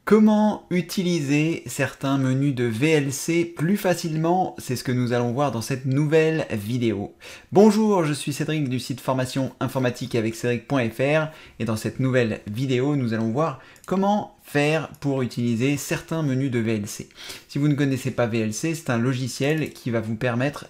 Comment utiliser certains menus de VLC plus facilement? C'est ce que nous allons voir dans cette nouvelle vidéo. Bonjour, je suis Cédric du site formation informatique avec Cédric.fr et dans cette nouvelle vidéo, nous allons voir comment faire pour utiliser certains menus de VLC. Si vous ne connaissez pas VLC, c'est un logiciel qui va vous permettre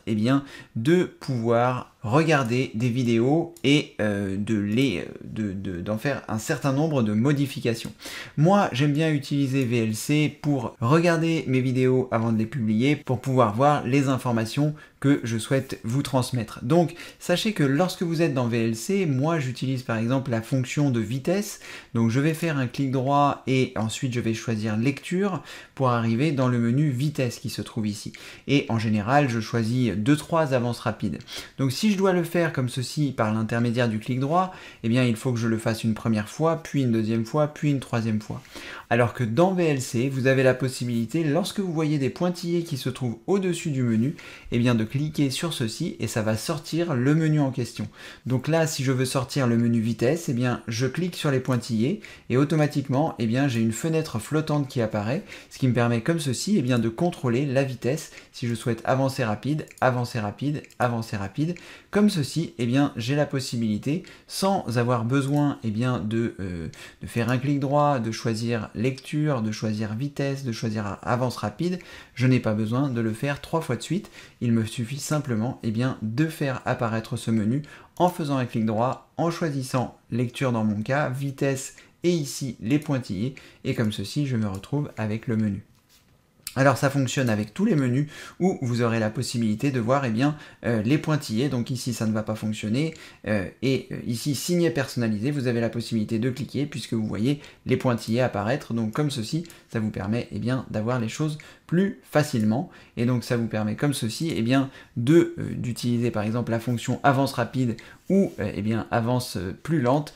de pouvoir regarder des vidéos et d'en faire un certain nombre de modifications. Moi, j'aime bien utiliser VLC pour regarder mes vidéos avant de les publier, pour pouvoir voir les informations que je souhaite vous transmettre. Donc, sachez que lorsque vous êtes dans VLC, moi j'utilise par exemple la fonction de vitesse. Donc, je vais faire un clic droit et ensuite je vais choisir lecture pour arriver dans le menu vitesse qui se trouve ici. Et en général, je choisis 2-3 avances rapides. Donc, si je dois le faire comme ceci par l'intermédiaire du clic droit, eh bien, il faut que je le fasse une première fois, puis une deuxième fois, puis une troisième fois. Alors que dans VLC, vous avez la possibilité, lorsque vous voyez des pointillés qui se trouvent au-dessus du menu, eh bien de cliquer sur ceci et ça va sortir le menu en question. Donc là, si je veux sortir le menu vitesse, eh bien je clique sur les pointillés et automatiquement, eh bien j'ai une fenêtre flottante qui apparaît, ce qui me permet comme ceci, eh bien de contrôler la vitesse. Si je souhaite avancer rapide, avancer rapide, avancer rapide, comme ceci, eh bien j'ai la possibilité, sans avoir besoin de faire un clic droit, de choisir lecture, de choisir vitesse, de choisir avance rapide, je n'ai pas besoin de le faire 3 fois de suite. Il me suffit simplement de faire apparaître ce menu en faisant un clic droit, en choisissant lecture dans mon cas, vitesse et ici les pointillés, et comme ceci je me retrouve avec le menu. Alors ça fonctionne avec tous les menus où vous aurez la possibilité de voir les pointillés. Donc ici ça ne va pas fonctionner ici signer personnalisé, vous avez la possibilité de cliquer puisque vous voyez les pointillés apparaître. Donc comme ceci, ça vous permet d'avoir les choses plus facilement et donc ça vous permet comme ceci d'utiliser par exemple la fonction avance rapide ou avance plus lente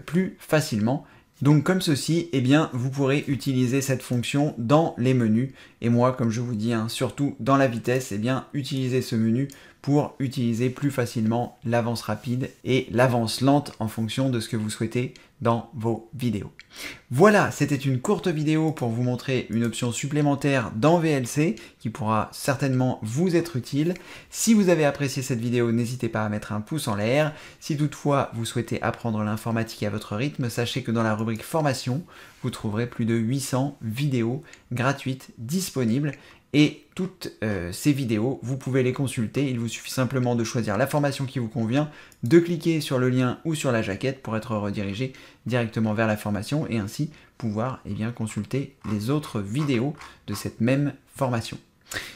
plus facilement. Donc comme ceci, vous pourrez utiliser cette fonction dans les menus. Et moi, comme je vous dis, surtout dans la vitesse, utilisez ce menu pour utiliser plus facilement l'avance rapide et l'avance lente en fonction de ce que vous souhaitez dans vos vidéos. Voilà, c'était une courte vidéo pour vous montrer une option supplémentaire dans VLC qui pourra certainement vous être utile. Si vous avez apprécié cette vidéo, n'hésitez pas à mettre un pouce en l'air. Si toutefois vous souhaitez apprendre l'informatique à votre rythme, sachez que dans la rubrique formation, vous trouverez plus de 800 vidéos gratuites disponibles. Et toutes ces vidéos, vous pouvez les consulter, il vous suffit simplement de choisir la formation qui vous convient, de cliquer sur le lien ou sur la jaquette pour être redirigé directement vers la formation et ainsi pouvoir consulter les autres vidéos de cette même formation.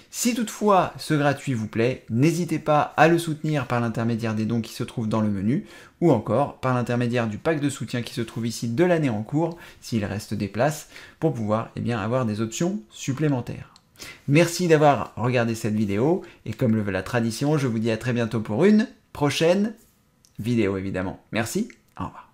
Si toutefois ce gratuit vous plaît, n'hésitez pas à le soutenir par l'intermédiaire des dons qui se trouvent dans le menu ou encore par l'intermédiaire du pack de soutien qui se trouve ici de l'année en cours, s'il reste des places, pour pouvoir avoir des options supplémentaires. Merci d'avoir regardé cette vidéo et comme le veut la tradition, je vous dis à très bientôt pour une prochaine vidéo évidemment. Merci, au revoir.